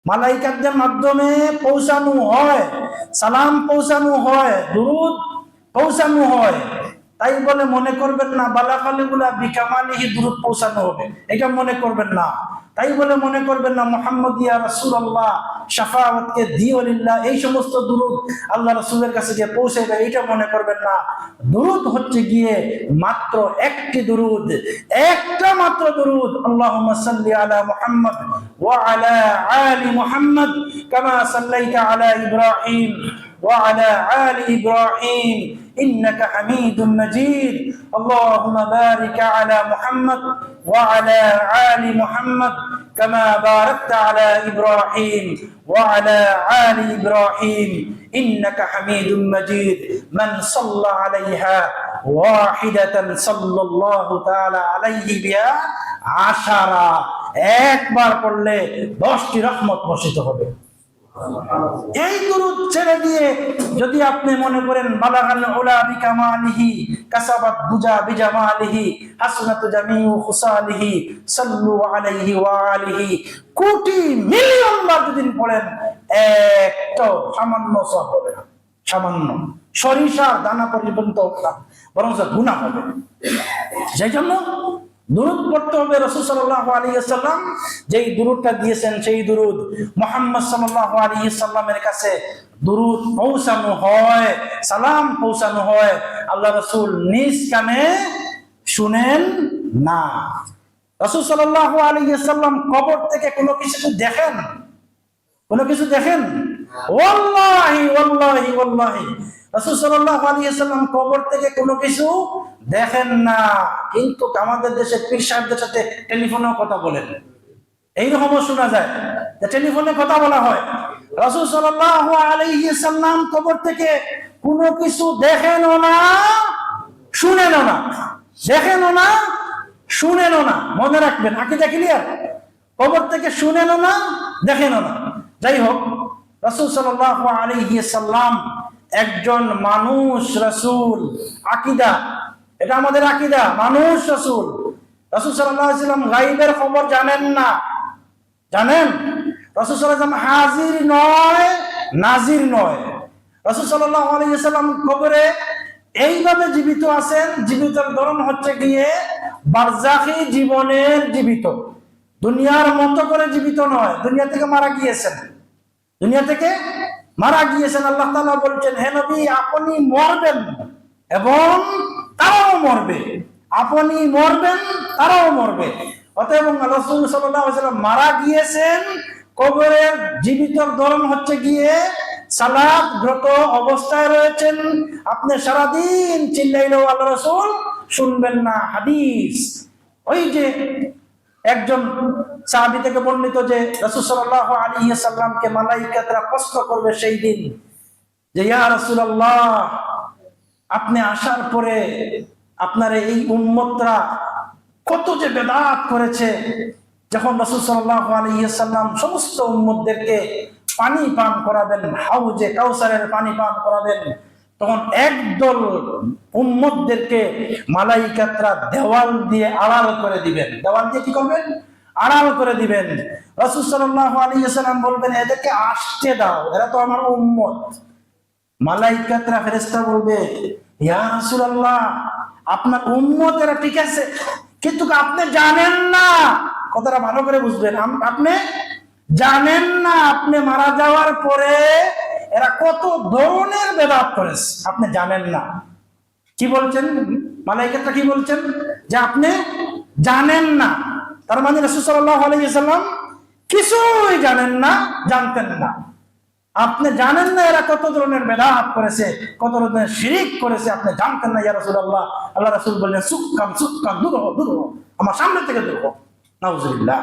মালাইকাতদের মাধ্যমে পৌঁছানো হয়, সালাম পৌঁছানো হয়, দুরূদ পৌঁছানো হয়। তাই বলে মনে করবেন না বালাকালিগুলা বিকামালিহি দুরূদ পৌঁছানো হবে, এটা মনে করবেন না। তাই বলে মনে করবেন না মুহাম্মদ ইয়া রাসূলুল্লাহ শাফাআতকে দিওলিল্লাহ এই সমস্ত দুরূদ আল্লাহ রাসূলের কাছে গিয়ে পৌঁছাবে, এটা মনে করবেন না। দুরূদ হচ্ছে গিয়ে মাত্র একটি দুরূদ, একটা মাত্র দুরূদ, আল্লাহুম্মা সাল্লি আলা মুহাম্মদ ওয়া আলা আলি মুহাম্মদ কামা সাল্লাইতা আলা ইব্রাহিম ওয়া আলা আলি ইব্রাহিম ইন্নাকা হামিদুম মাজিদ। আল্লাহুম্মা বারিক আলা মুহাম্মদ ওয়া আলা আলি মুহাম্মদ كما باركت على إبراهيم وعلى آل إبراهيم إنك حميد مجيد من صلى عليها واحدة صلى الله تعالى عليه بها 10 একবার পড়লে 10টি রহমত বর্ষিত হবে। এই দুরূদ ছেড়ে দিয়ে যদি আপনি মনে করেন বালাগাল উলা বিকামালিহি কাসাবাত বুজা বিজামালিহি হাসনাতু জামিউ খুসালিহি সাল্লু আলাইহি ওয়া আলিহি, কোটি মিলিয়ন বার যদি পড়েন একটা সামান্য সওয়াব হবে না, সামান্য সরিষার দানা পর্যন্ত বরং গুনাহ হবে। সেই জন্য দুরূদ পড়তে হবে। রাসূল সাল্লাল্লাহু আলাইহি ওয়াসাল্লাম যেই দুরূদটা দিয়েছেন সেই দুরূদ মুহাম্মদ সাল্লাল্লাহু আলাইহি ওয়াসাল্লামের কাছে দুরূদ পৌঁছানো হয়, সালাম পৌঁছানো হয়, আল্লাহ রাসূল নিজ কানে শুনেন না। রাসূল সাল্লাল্লাহু আলাইহি ওয়াসাল্লাম কবর থেকে কোনো কিছু দেখেন? কোনো কিছু দেখেন? ওয়াল্লাহি ওয়াল্লাহি ওয়াল্লাহি রাসূল সাল্লাল্লাহু আলাইহি ওয়াসাল্লাম কবর থেকে কোনো কিছু দেখেন না। কিন্তু আমাদের দেশে পীর সাহেবদের সাথে টেলিফোনেও কথা বলেন, এইরকমও শোনা যায় যে টেলিফোনে কথা বলা হয়। রাসূল সাল্লাল্লাহু আলাইহি ওয়াসাল্লাম কবর থেকে কোনো কিছু দেখেনও না, শুনেনও না, দেখেনও না, শুনেনও না। মনে রাখবেন, আকীদা ক্লিয়ার? কবর থেকে শুনেনও না, দেখেনও না। যাই হোক, রাসূল সাল্লাল্লাহু আলাইহি ওয়াসাল্লাম একজন মানুষ রাসূল, আকীদা, এটা আমাদের আকীদা, মানুষ রাসূল। রাসূল সাল্লাল্লাহু আলাইহি ওয়াসাল্লাম গায়বের খবর জানেন না, জানেন? রাসূল সাল্লাল্লাহু আলাইহি ওয়াসাল্লাম হাজির নয়, নাজির নয়। রাসূল সাল্লাল্লাহু আলাইহি ওয়াসাল্লাম কবরে এইভাবে জীবিত আছেন, জীবিতের ধরন হচ্ছে গিয়ে বারজাখী জীবনের জীবিত, দুনিয়ার মতো করে জীবিত নয়। দুনিয়া থেকে মারা গিয়েছেন, দুনিয়া থেকে মারা গিয়েছেন। আল্লাহ তাআলা বলছেন, হে নবী আপনি মরবেন এবং তারাও মরবে, আপনি মরবেন তারাও মরবে। অতএব রাসূল সাল্লাল্লাহু আলাইহি ওয়াসাল্লাম মারা গিয়েছেন, কবরের জীবিত ধরন হচ্ছে গিয়ে সালাতরত অবস্থায় রয়েছেন। আপনি সারাদিন চিল্লাইলেও আল্লাহ রাসূল শুনবেন না। হাদিস, ওই যে একজন সাহাবী থেকে বর্ণিত যে রাসূল সাল্লাল্লাহু আলাইহি ওয়াসাল্লামকে মালায়েকাতরা প্রশ্ন করবে সেই দিন যে ইয়া রাসূলুল্লাহ আপনি আসার পরে আপনার এই উম্মতরা কত যে বেদাত করেছে। যখন রাসূল সাল্লাল্লাহু আলাইহি ওয়াসাল্লাম সমস্ত উম্মতদেরকে পানি পান করাবেন, হাউজে কাউসারের পানি পান করাবেন, তখন একদল উম্মতদেরকে মালায়েকাতরা দেওয়াল দিয়ে আড়াল করে দিবেন। দেওয়াল দিয়ে কি করবেন? আড়াল করে দিবেন। রাসূল সাল্লাল্লাহু আলাইহি ওয়াসাল্লাম বলবেন, এদেরকে আসতে দাও, এরা তো আমার উম্মত। মালায়েকাতরা ফেরেশতা বলবে, ইয়া রাসূলুল্লাহ আপনার উম্মত এরা ঠিক আছে, কিন্তু আপনি জানেন না, কথাটা ভালো করে বুঝবেন, আপনি জানেন না আপনি মারা যাওয়ার পরে এরা কত ধরনের বেদাত করেছে, আপনি জানেন না। কি বলছেন মালায়েকাতরা? কি বলছেন? যে আপনি জানেন না। তার মানে রাসূল সাল্লাল্লাহু আলাইহি ওয়াসাল্লাম কিছুই জানেন না, জানতেন না। আপনি জানেন না এরা কত ধরনের বেদাত করেছে, কত ধরনের শিরক করেছে, আপনি জানতেন না ইয়া রাসূলুল্লাহ। আল্লাহ রাসূল বললেন, সুক্কান সুক্কান, দূর হও, দূর হও, আমার সামনে থেকে দূর হও। নাউজুবিল্লাহ।